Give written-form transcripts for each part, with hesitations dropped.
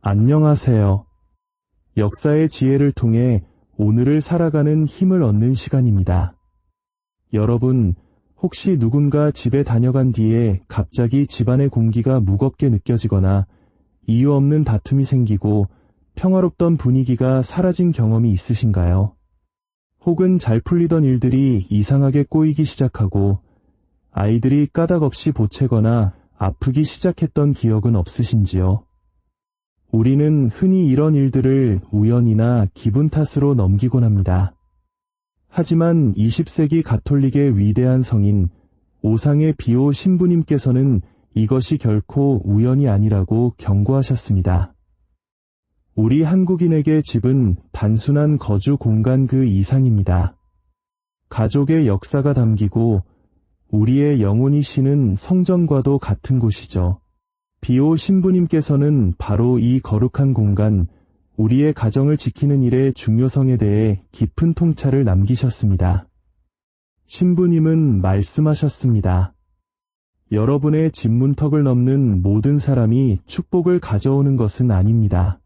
안녕하세요. 역사의 지혜를 통해 오늘을 살아가는 힘을 얻는 시간입니다. 여러분, 혹시 누군가 집에 다녀간 뒤에 갑자기 집안의 공기가 무겁게 느껴지거나 이유 없는 다툼이 생기고 평화롭던 분위기가 사라진 경험이 있으신가요? 혹은 잘 풀리던 일들이 이상하게 꼬이기 시작하고 아이들이 까닭없이 보채거나 아프기 시작했던 기억은 없으신지요? 우리는 흔히 이런 일들을 우연이나 기분 탓으로 넘기곤 합니다. 하지만 20세기 가톨릭의 위대한 성인 오상의 비오 신부님께서는 이것이 결코 우연이 아니라고 경고하셨습니다. 우리 한국인에게 집은 단순한 거주 공간 그 이상입니다. 가족의 역사가 담기고 우리의 영혼이 쉬는 성전과도 같은 곳이죠. 비오 신부님께서는 바로 이 거룩한 공간, 우리의 가정을 지키는 일의 중요성에 대해 깊은 통찰을 남기셨습니다. 신부님은 말씀하셨습니다. 여러분의 집 문턱을 넘는 모든 사람이 축복을 가져오는 것은 아닙니다.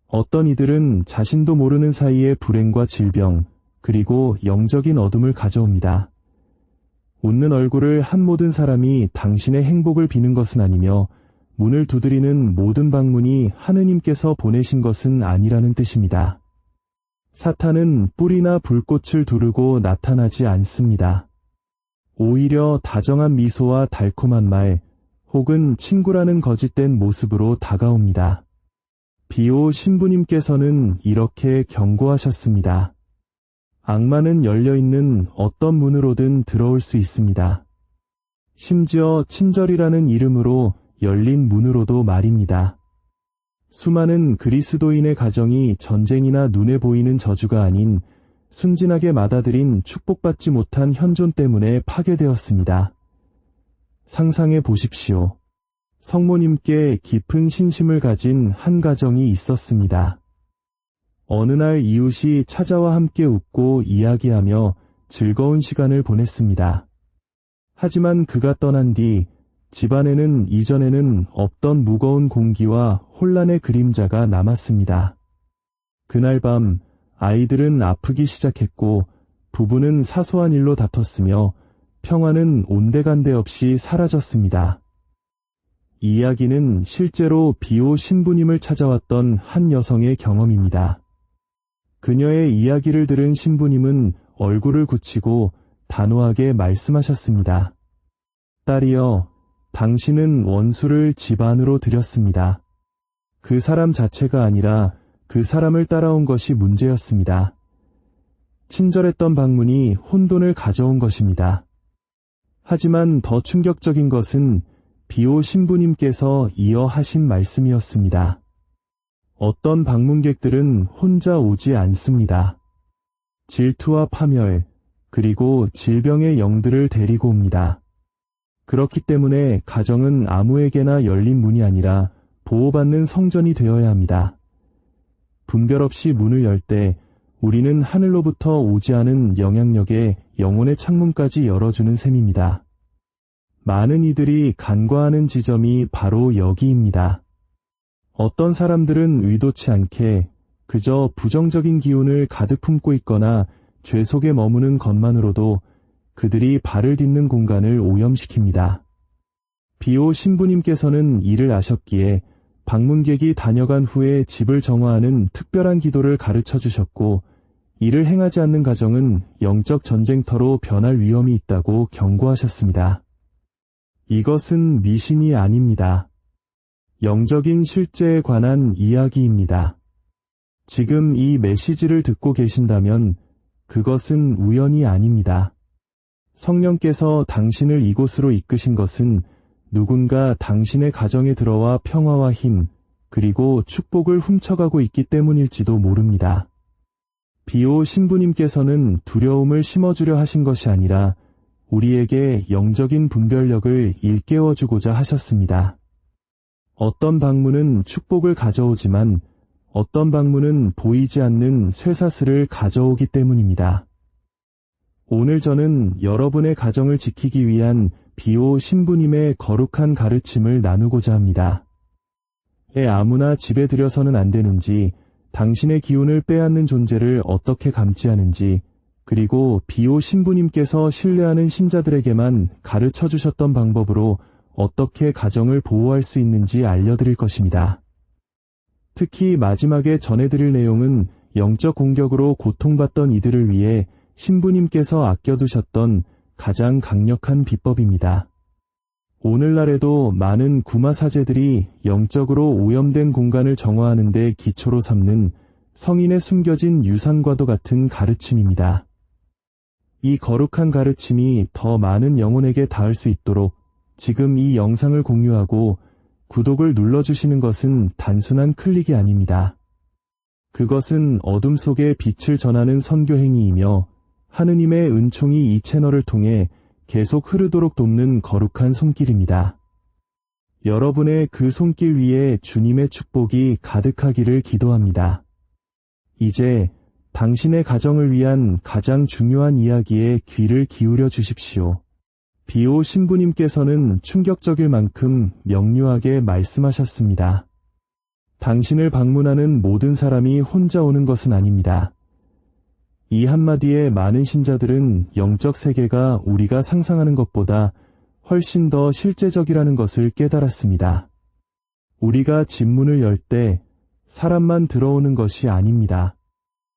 어떤 이들은 자신도 모르는 사이에 불행과 질병, 그리고 영적인 어둠을 가져옵니다. 웃는 얼굴을 한 모든 사람이 당신의 행복을 비는 것은 아니며 문을 두드리는 모든 방문이 하느님께서 보내신 것은 아니라는 뜻입니다. 사탄은 뿔이나 불꽃을 두르고 나타나지 않습니다. 오히려 다정한 미소와 달콤한 말, 혹은 친구라는 거짓된 모습으로 다가옵니다. 비오 신부님께서는 이렇게 경고하셨습니다. 악마는 열려있는 어떤 문으로든 들어올 수 있습니다. 심지어 친절이라는 이름으로 열린 문으로도 말입니다. 수많은 그리스도인의 가정이 전쟁이나 눈에 보이는 저주가 아닌 순진하게 받아들인 축복받지 못한 현존 때문에 파괴되었습니다. 상상해 보십시오. 성모님께 깊은 신심을 가진 한 가정이 있었습니다. 어느 날 이웃이 찾아와 함께 웃고 이야기하며 즐거운 시간을 보냈습니다. 하지만 그가 떠난 뒤 집안에는 이전에는 없던 무거운 공기와 혼란의 그림자가 남았습니다. 그날 밤 아이들은 아프기 시작했고 부부는 사소한 일로 다퉜으며 평화는 온데간데 없이 사라졌습니다. 이 이야기는 실제로 비오 신부님을 찾아왔던 한 여성의 경험입니다. 그녀의 이야기를 들은 신부님은 얼굴을 굳히고 단호하게 말씀하셨습니다. 딸이여, 당신은 원수를 집 안으로 들였습니다. 그 사람 자체가 아니라 그 사람을 따라온 것이 문제였습니다. 친절했던 방문이 혼돈을 가져온 것입니다. 하지만 더 충격적인 것은 비오 신부님께서 이어 하신 말씀이었습니다. 어떤 방문객들은 혼자 오지 않습니다. 질투와 파멸, 그리고 질병의 영들을 데리고 옵니다. 그렇기 때문에 가정은 아무에게나 열린 문이 아니라 보호받는 성전이 되어야 합니다. 분별 없이 문을 열 때 우리는 하늘로부터 오지 않은 영향력에 영혼의 창문까지 열어주는 셈입니다. 많은 이들이 간과하는 지점이 바로 여기입니다. 어떤 사람들은 의도치 않게 그저 부정적인 기운을 가득 품고 있거나 죄 속에 머무는 것만으로도 그들이 발을 딛는 공간을 오염시킵니다. 비오 신부님께서는 이를 아셨기에 방문객이 다녀간 후에 집을 정화하는 특별한 기도를 가르쳐 주셨고 이를 행하지 않는 가정은 영적 전쟁터로 변할 위험이 있다고 경고하셨습니다. 이것은 미신이 아닙니다. 영적인 실제에 관한 이야기입니다. 지금 이 메시지를 듣고 계신다면 그것은 우연이 아닙니다. 성령께서 당신을 이곳으로 이끄신 것은 누군가 당신의 가정에 들어와 평화와 힘, 그리고 축복을 훔쳐가고 있기 때문일지도 모릅니다. 비오 신부님께서는 두려움을 심어주려 하신 것이 아니라 우리에게 영적인 분별력을 일깨워주고자 하셨습니다. 어떤 방문은 축복을 가져오지만 어떤 방문은 보이지 않는 쇠사슬을 가져오기 때문입니다. 오늘 저는 여러분의 가정을 지키기 위한 비오 신부님의 거룩한 가르침을 나누고자 합니다. 아무나 집에 들여서는 안 되는지, 당신의 기운을 빼앗는 존재를 어떻게 감지하는지, 그리고 비오 신부님께서 신뢰하는 신자들에게만 가르쳐 주셨던 방법으로 어떻게 가정을 보호할 수 있는지 알려드릴 것입니다. 특히 마지막에 전해드릴 내용은 영적 공격으로 고통받던 이들을 위해 신부님께서 아껴두셨던 가장 강력한 비법입니다. 오늘날에도 많은 구마 사제들이 영적으로 오염된 공간을 정화하는 데 기초로 삼는 성인의 숨겨진 유산과도 같은 가르침입니다. 이 거룩한 가르침이 더 많은 영혼에게 닿을 수 있도록 지금 이 영상을 공유하고 구독을 눌러주시는 것은 단순한 클릭이 아닙니다. 그것은 어둠 속에 빛을 전하는 선교 행위이며 하느님의 은총이 이 채널을 통해 계속 흐르도록 돕는 거룩한 손길입니다. 여러분의 그 손길 위에 주님의 축복이 가득하기를 기도합니다. 이제 당신의 가정을 위한 가장 중요한 이야기에 귀를 기울여 주십시오. 비오 신부님께서는 충격적일 만큼 명료하게 말씀하셨습니다. 당신을 방문하는 모든 사람이 혼자 오는 것은 아닙니다. 이 한마디에 많은 신자들은 영적 세계가 우리가 상상하는 것보다 훨씬 더 실제적이라는 것을 깨달았습니다. 우리가 집문을 열 때 사람만 들어오는 것이 아닙니다.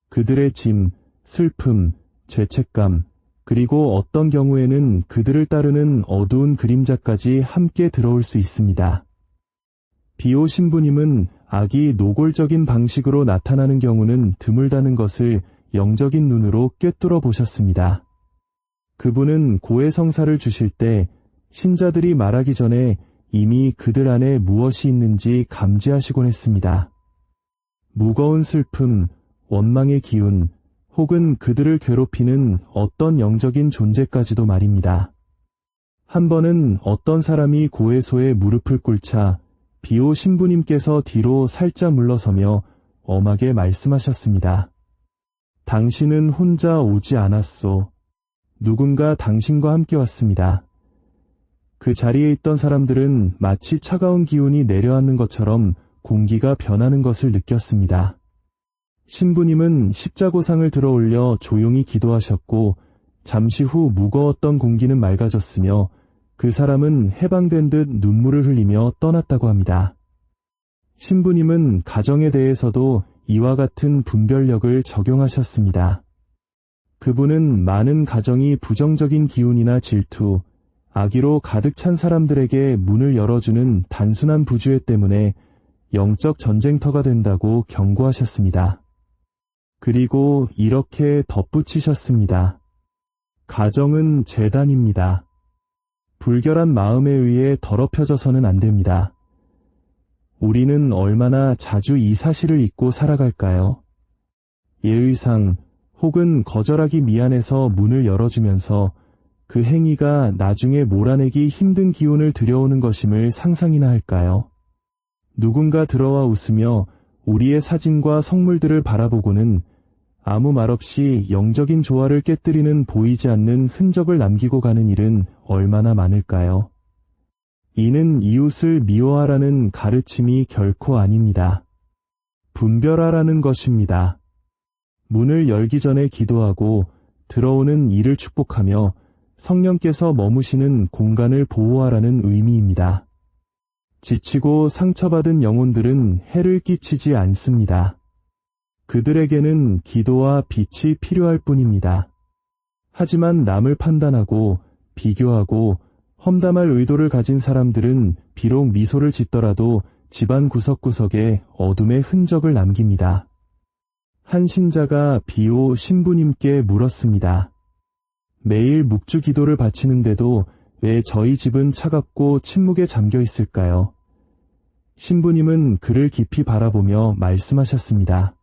그들의 짐, 슬픔, 죄책감, 그리고 어떤 경우에는 그들을 따르는 어두운 그림자까지 함께 들어올 수 있습니다. 비오 신부님은 악이 노골적인 방식으로 나타나는 경우는 드물다는 것을 영적인 눈으로 꿰뚫어 보셨습니다. 그분은 고해성사를 주실 때 신자들이 말하기 전에 이미 그들 안에 무엇이 있는지 감지하시곤 했습니다. 무거운 슬픔, 원망의 기운, 혹은 그들을 괴롭히는 어떤 영적인 존재까지도 말입니다. 한 번은 어떤 사람이 고해소에 무릎을 꿇자 비오 신부님께서 뒤로 살짝 물러서며 엄하게 말씀하셨습니다. 당신은 혼자 오지 않았소. 누군가 당신과 함께 왔습니다. 그 자리에 있던 사람들은 마치 차가운 기운이 내려앉는 것처럼 공기가 변하는 것을 느꼈습니다. 신부님은 십자고상을 들어 올려 조용히 기도하셨고 잠시 후 무거웠던 공기는 맑아졌으며 그 사람은 해방된 듯 눈물을 흘리며 떠났다고 합니다. 신부님은 가정에 대해서도 이와 같은 분별력을 적용하셨습니다. 그분은 많은 가정이 부정적인 기운이나 질투, 악의로 가득 찬 사람들에게 문을 열어주는 단순한 부주의 때문에 영적 전쟁터가 된다고 경고하셨습니다. 그리고 이렇게 덧붙이셨습니다. 가정은 재단입니다. 불결한 마음에 의해 더럽혀져서는 안 됩니다. 우리는 얼마나 자주 이 사실을 잊고 살아갈까요? 예의상 혹은 거절하기 미안해서 문을 열어주면서 그 행위가 나중에 몰아내기 힘든 기운을 들여오는 것임을 상상이나 할까요? 누군가 들어와 웃으며 우리의 사진과 성물들을 바라보고는 아무 말 없이 영적인 조화를 깨뜨리는 보이지 않는 흔적을 남기고 가는 일은 얼마나 많을까요? 이는 이웃을 미워하라는 가르침이 결코 아닙니다. 분별하라는 것입니다. 문을 열기 전에 기도하고 들어오는 이를 축복하며 성령께서 머무시는 공간을 보호하라는 의미입니다. 지치고 상처받은 영혼들은 해를 끼치지 않습니다. 그들에게는 기도와 빛이 필요할 뿐입니다. 하지만 남을 판단하고 비교하고 험담할 의도를 가진 사람들은 비록 미소를 짓더라도 집안 구석구석에 어둠의 흔적을 남깁니다. 한 신자가 비오 신부님께 물었습니다. 매일 묵주 기도를 바치는데도 왜 저희 집은 차갑고 침묵에 잠겨 있을까요? 신부님은 그를 깊이 바라보며 말씀하셨습니다.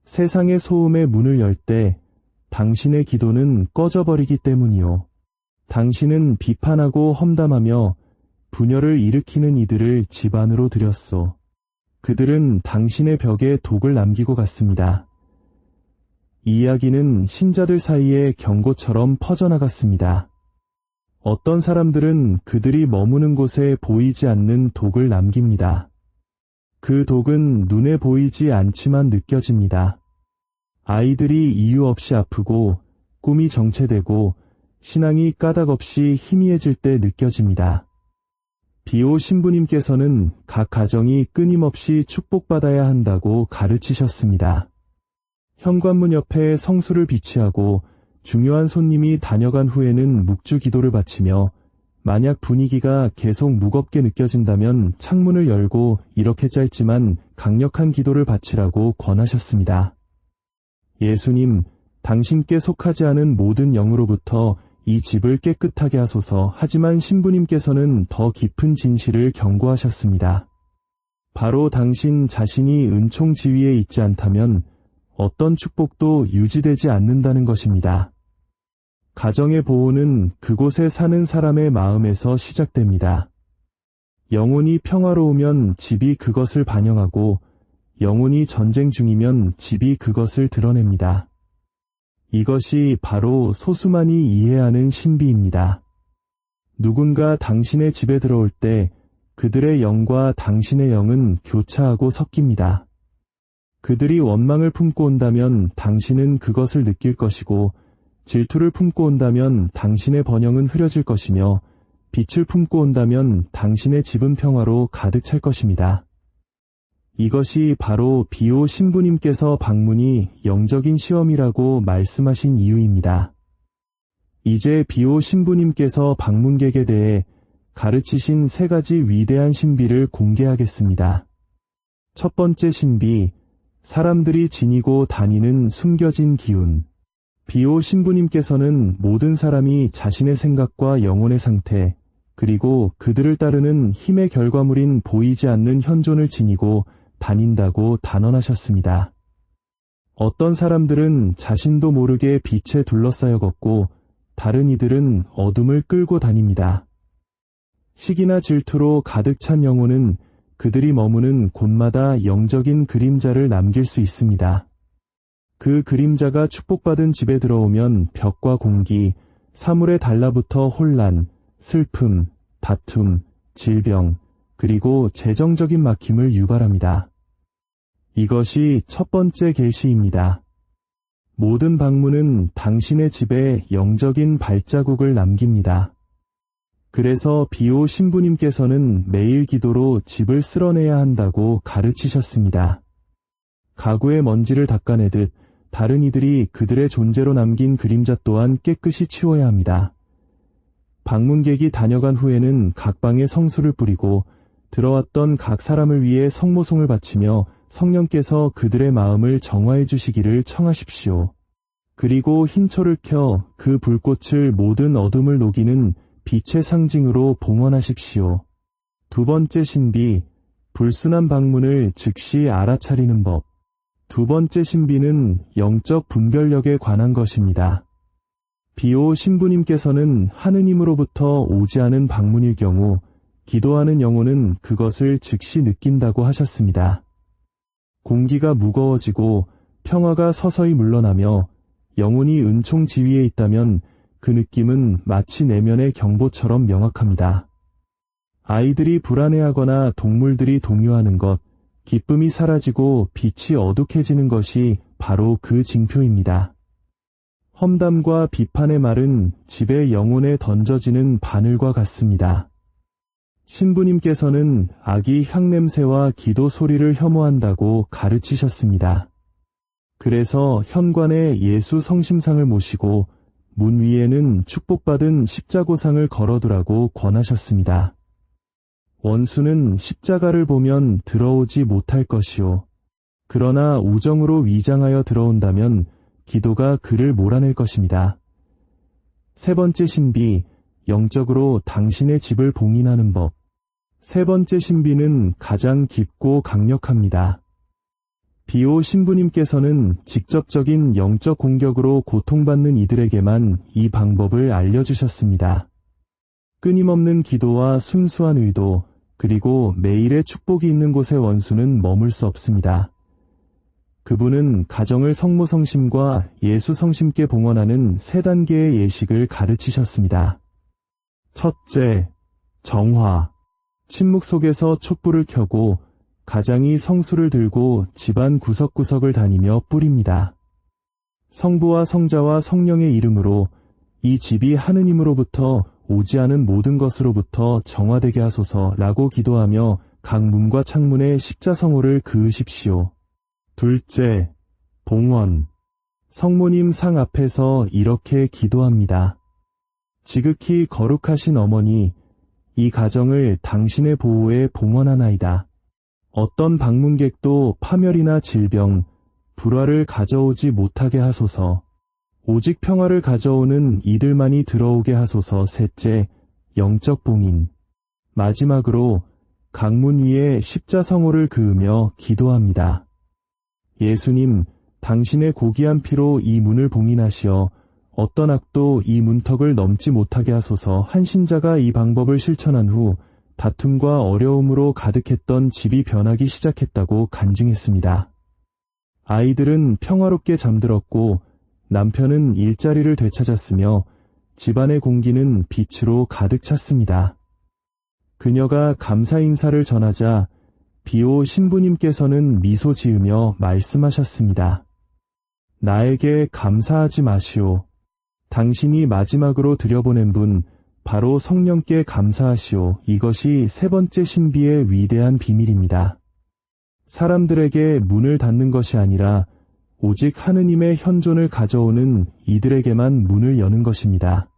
세상의 소음의 문을 열 때 당신의 기도는 꺼져버리기 때문이요. 당신은 비판하고 험담하며 분열을 일으키는 이들을 집 안으로 들였소. 그들은 당신의 벽에 독을 남기고 갔습니다. 이 이야기는 신자들 사이에 경고처럼 퍼져나갔습니다. 어떤 사람들은 그들이 머무는 곳에 보이지 않는 독을 남깁니다. 그 독은 눈에 보이지 않지만 느껴집니다. 아이들이 이유 없이 아프고 꿈이 정체되고 신앙이 까닭없이 희미해질 때 느껴집니다. 비오 신부님께서는 각 가정이 끊임없이 축복받아야 한다고 가르치셨습니다. 현관문 옆에 성수를 비치하고 중요한 손님이 다녀간 후에는 묵주 기도를 바치며 만약 분위기가 계속 무겁게 느껴진다면 창문을 열고 이렇게 짧지만 강력한 기도를 바치라고 권하셨습니다. 예수님, 당신께 속하지 않은 모든 영으로부터 이 집을 깨끗하게 하소서. 하지만 신부님께서는 더 깊은 진실을 경고하셨습니다. 바로 당신 자신이 은총 지위에 있지 않다면 어떤 축복도 유지되지 않는다는 것입니다. 가정의 보호는 그곳에 사는 사람의 마음에서 시작됩니다. 영혼이 평화로우면 집이 그것을 반영하고 영혼이 전쟁 중이면 집이 그것을 드러냅니다. 이것이 바로 소수만이 이해하는 신비입니다. 누군가 당신의 집에 들어올 때 그들의 영과 당신의 영은 교차하고 섞입니다. 그들이 원망을 품고 온다면 당신은 그것을 느낄 것이고 질투를 품고 온다면 당신의 번영은 흐려질 것이며 빛을 품고 온다면 당신의 집은 평화로 가득 찰 것입니다. 이것이 바로 비오 신부님께서 방문이 영적인 시험이라고 말씀하신 이유입니다. 이제 비오 신부님께서 방문객에 대해 가르치신 3가지 위대한 신비를 공개하겠습니다. 첫 번째 신비, 사람들이 지니고 다니는 숨겨진 기운. 비오 신부님께서는 모든 사람이 자신의 생각과 영혼의 상태, 그리고 그들을 따르는 힘의 결과물인 보이지 않는 현존을 지니고 다닌다고 단언하셨습니다. 어떤 사람들은 자신도 모르게 빛에 둘러싸여 걷고 다른 이들은 어둠을 끌고 다닙니다. 시기나 질투로 가득 찬 영혼은 그들이 머무는 곳마다 영적인 그림자를 남길 수 있습니다. 그 그림자가 축복받은 집에 들어오면 벽과 공기, 사물에 달라붙어 혼란, 슬픔, 다툼, 질병, 그리고 재정적인 막힘을 유발합니다. 이것이 첫 번째 계시입니다. 모든 방문은 당신의 집에 영적인 발자국을 남깁니다. 그래서 비오 신부님께서는 매일 기도로 집을 쓸어내야 한다고 가르치셨습니다. 가구의 먼지를 닦아내듯 다른 이들이 그들의 존재로 남긴 그림자 또한 깨끗이 치워야 합니다. 방문객이 다녀간 후에는 각 방에 성수를 뿌리고 들어왔던 각 사람을 위해 성모송을 바치며 성령께서 그들의 마음을 정화해 주시기를 청하십시오. 그리고 흰초를 켜 그 불꽃을 모든 어둠을 녹이는 빛의 상징으로 봉헌하십시오. 두 번째 신비, 불순한 방문을 즉시 알아차리는 법. 두 번째 신비는 영적 분별력에 관한 것입니다. 비오 신부님께서는 하느님으로부터 오지 않은 방문일 경우 기도하는 영혼은 그것을 즉시 느낀다고 하셨습니다. 공기가 무거워지고 평화가 서서히 물러나며 영혼이 은총 지위에 있다면 그 느낌은 마치 내면의 경보처럼 명확합니다. 아이들이 불안해하거나 동물들이 동요하는 것, 기쁨이 사라지고 빛이 어둑해지는 것이 바로 그 징표입니다. 험담과 비판의 말은 집의 영혼에 던져지는 바늘과 같습니다. 신부님께서는 아기 향냄새와 기도 소리를 혐오한다고 가르치셨습니다. 그래서 현관에 예수 성심상을 모시고 문 위에는 축복받은 십자고상을 걸어두라고 권하셨습니다. 원수는 십자가를 보면 들어오지 못할 것이요. 그러나 우정으로 위장하여 들어온다면 기도가 그를 몰아낼 것입니다. 세 번째 신비, 영적으로 당신의 집을 봉인하는 법. 세 번째 신비는 가장 깊고 강력합니다. 비오 신부님께서는 직접적인 영적 공격으로 고통받는 이들에게만 이 방법을 알려주셨습니다. 끊임없는 기도와 순수한 의도, 그리고 매일의 축복이 있는 곳에 원수는 머물 수 없습니다. 그분은 가정을 성모성심과 예수성심께 봉헌하는 3단계의 예식을 가르치셨습니다. 첫째, 정화. 침묵 속에서 촛불을 켜고 가장이 성수를 들고 집안 구석구석을 다니며 뿌립니다. 성부와 성자와 성령의 이름으로 이 집이 하느님으로부터 오지 않은 모든 것으로부터 정화되게 하소서라고 기도하며 각 문과 창문에 십자성호를 그으십시오. 둘째, 봉헌. 성모님 상 앞에서 이렇게 기도합니다. 지극히 거룩하신 어머니, 이 가정을 당신의 보호에 봉헌하나이다. 어떤 방문객도 파멸이나 질병, 불화를 가져오지 못하게 하소서. 오직 평화를 가져오는 이들만이 들어오게 하소서. 셋째, 영적 봉인. 마지막으로 강문 위에 십자성호를 그으며 기도합니다. 예수님, 당신의 고귀한 피로 이 문을 봉인하시어 어떤 악도 이 문턱을 넘지 못하게 하소서. 한 신자가 이 방법을 실천한 후 다툼과 어려움으로 가득했던 집이 변하기 시작했다고 간증했습니다. 아이들은 평화롭게 잠들었고 남편은 일자리를 되찾았으며 집안의 공기는 빛으로 가득 찼습니다. 그녀가 감사 인사를 전하자 비오 신부님께서는 미소 지으며 말씀하셨습니다. 나에게 감사하지 마시오. 당신이 마지막으로 들여보낸 분, 바로 성령께 감사하시오. 이것이 세 번째 신비의 위대한 비밀입니다. 사람들에게 문을 닫는 것이 아니라 오직 하느님의 현존을 가져오는 이들에게만 문을 여는 것입니다.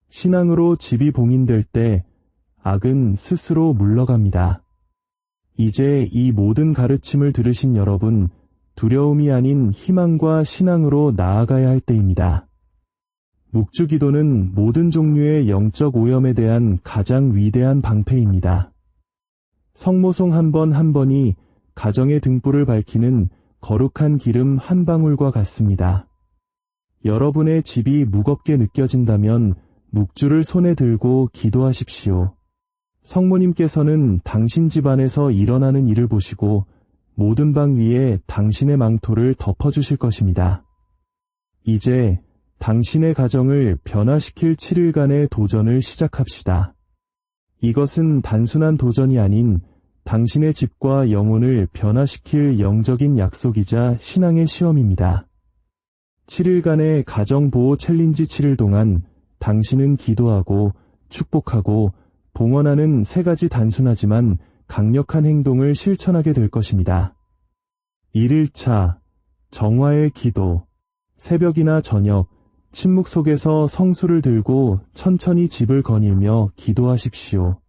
신앙으로 집이 봉인될 때 악은 스스로 물러갑니다. 이제 이 모든 가르침을 들으신 여러분, 두려움이 아닌 희망과 신앙으로 나아가야 할 때입니다. 묵주기도는 모든 종류의 영적 오염에 대한 가장 위대한 방패입니다. 성모송 한 번 한 번이 가정의 등불을 밝히는 거룩한 기름 한 방울과 같습니다. 여러분의 집이 무겁게 느껴진다면 묵주를 손에 들고 기도하십시오. 성모님께서는 당신 집안에서 일어나는 일을 보시고 모든 방 위에 당신의 망토를 덮어주실 것입니다. 이제 당신의 가정을 변화시킬 7일간의 도전을 시작합시다. 이것은 단순한 도전이 아닌 당신의 집과 영혼을 변화시킬 영적인 약속이자 신앙의 시험입니다. 7일간의 가정보호 챌린지 7일 동안 당신은 기도하고 축복하고 봉헌하는 세 가지 단순하지만 강력한 행동을 실천하게 될 것입니다. 1일차 정화의 기도. 새벽이나 저녁, 침묵 속에서 성수를 들고 천천히 집을 거닐며 기도하십시오.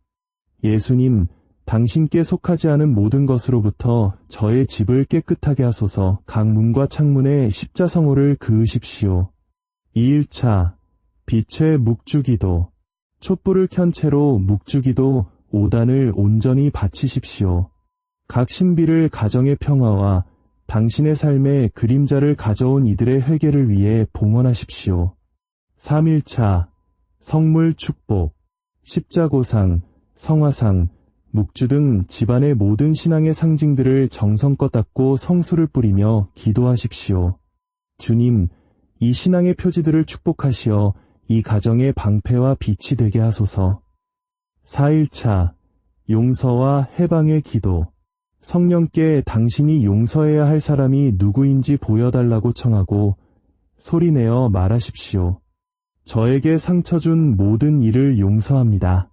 예수님, 당신께 속하지 않은 모든 것으로부터 저의 집을 깨끗하게 하소서. 각 문과 창문에 십자성호를 그으십시오. 2일차 빛의 묵주기도. 촛불을 켠 채로 묵주기도 5단을 온전히 바치십시오. 각 신비를 가정의 평화와 당신의 삶에 그림자를 가져온 이들의 회개를 위해 봉헌하십시오. 3일차 성물 축복. 십자고상, 성화상, 묵주 등 집안의 모든 신앙의 상징들을 정성껏 닦고 성수를 뿌리며 기도하십시오. 주님, 이 신앙의 표지들을 축복하시어 이 가정의 방패와 빛이 되게 하소서. 4일차 용서와 해방의 기도. 성령께 당신이 용서해야 할 사람이 누구인지 보여달라고 청하고 소리내어 말하십시오. 저에게 상처 준 모든 일을 용서합니다.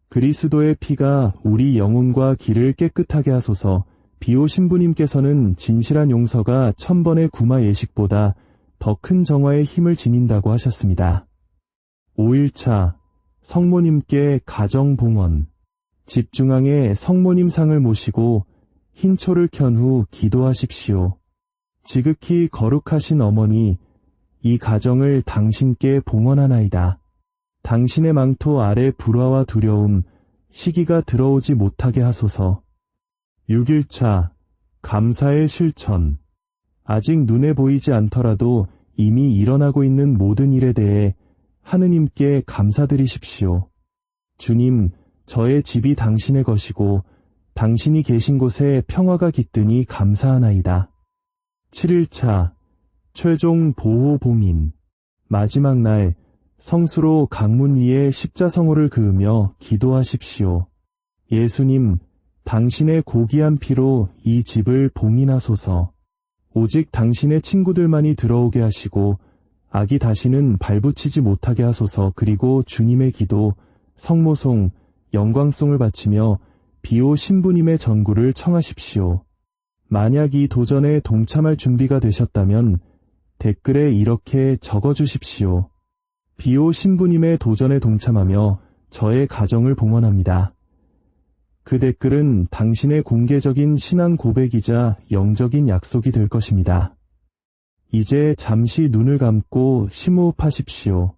그리스도의 피가 우리 영혼과 길을 깨끗하게 하소서. 비오 신부님께서는 진실한 용서가 1000번의 구마 예식보다 더 큰 정화의 힘을 지닌다고 하셨습니다. 5일차 성모님께 가정 봉헌. 집 중앙에 성모님 상을 모시고 흰 초를 켠 후 기도하십시오. 지극히 거룩하신 어머니, 이 가정을 당신께 봉헌하나이다. 당신의 망토 아래 불화와 두려움, 시기가 들어오지 못하게 하소서. 6일차 감사의 실천. 아직 눈에 보이지 않더라도 이미 일어나고 있는 모든 일에 대해 하느님께 감사드리십시오. 주님, 저의 집이 당신의 것이고 당신이 계신 곳에 평화가 깃드니 감사하나이다. 7일차 최종 보호 봉인. 마지막 날 성수로 강문 위에 십자성호를 그으며 기도하십시오. 예수님, 당신의 고귀한 피로 이 집을 봉인하소서. 오직 당신의 친구들만이 들어오게 하시고 악이 다시는 발붙이지 못하게 하소서. 그리고 주님의 기도, 성모송, 영광송을 바치며 비오 신부님의 전구를 청하십시오. 만약 이 도전에 동참할 준비가 되셨다면 댓글에 이렇게 적어주십시오. 비오 신부님의 도전에 동참하며 저의 가정을 봉헌합니다. 그 댓글은 당신의 공개적인 신앙 고백이자 영적인 약속이 될 것입니다. 이제 잠시 눈을 감고 심호흡하십시오.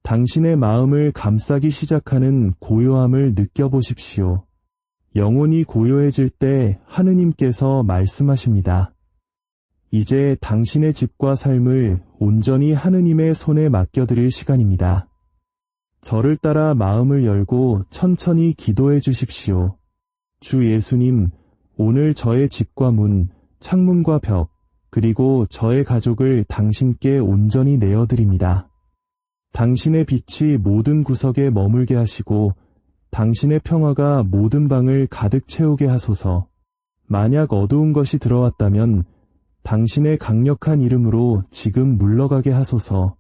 당신의 마음을 감싸기 시작하는 고요함을 느껴보십시오. 영혼이 고요해질 때 하느님께서 말씀하십니다. 이제 당신의 집과 삶을 온전히 하느님의 손에 맡겨드릴 시간입니다. 저를 따라 마음을 열고 천천히 기도해 주십시오. 주 예수님, 오늘 저의 집과 문, 창문과 벽, 그리고 저의 가족을 당신께 온전히 내어드립니다. 당신의 빛이 모든 구석에 머물게 하시고 당신의 평화가 모든 방을 가득 채우게 하소서. 만약 어두운 것이 들어왔다면 당신의 강력한 이름으로 지금 물러가게 하소서.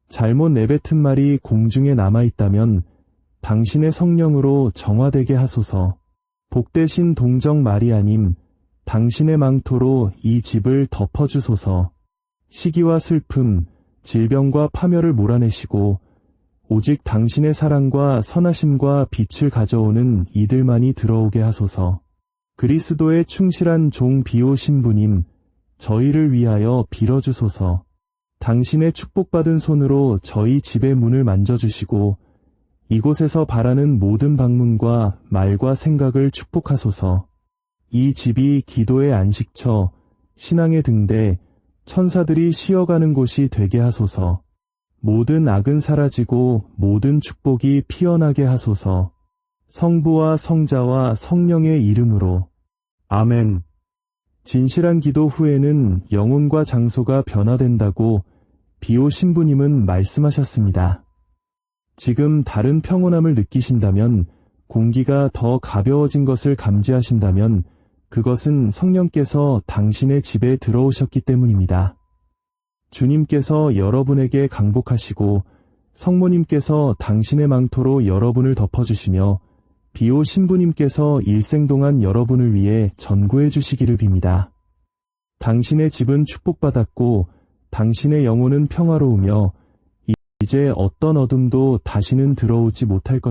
잘못 내뱉은 말이 공중에 남아있다면 당신의 성령으로 정화되게 하소서. 복되신 동정 마리아님, 당신의 망토로 이 집을 덮어주소서. 시기와 슬픔, 질병과 파멸을 몰아내시고 오직 당신의 사랑과 선하심과 빛을 가져오는 이들만이 들어오게 하소서. 그리스도의 충실한 종 비오 신부님, 저희를 위하여 빌어주소서. 당신의 축복받은 손으로 저희 집의 문을 만져주시고 이곳에서 바라는 모든 방문과 말과 생각을 축복하소서. 이 집이 기도의 안식처, 신앙의 등대, 천사들이 쉬어가는 곳이 되게 하소서. 모든 악은 사라지고 모든 축복이 피어나게 하소서. 성부와 성자와 성령의 이름으로. 아멘. 진실한 기도 후에는 영혼과 장소가 변화된다고 비오 신부님은 말씀하셨습니다. 지금 다른 평온함을 느끼신다면, 공기가 더 가벼워진 것을 감지하신다면 그것은 성령께서 당신의 집에 들어오셨기 때문입니다. 주님께서 여러분에게 강복하시고 성모님께서 당신의 망토로 여러분을 덮어주시며 비오 신부님께서 일생 동안 여러분을 위해 전구해 주시기를 빕니다. 당신의 집은 축복받았고 당신의 영혼은 평화로우며 이제 어떤 어둠도 다시는 들어오지 못할 것입니다.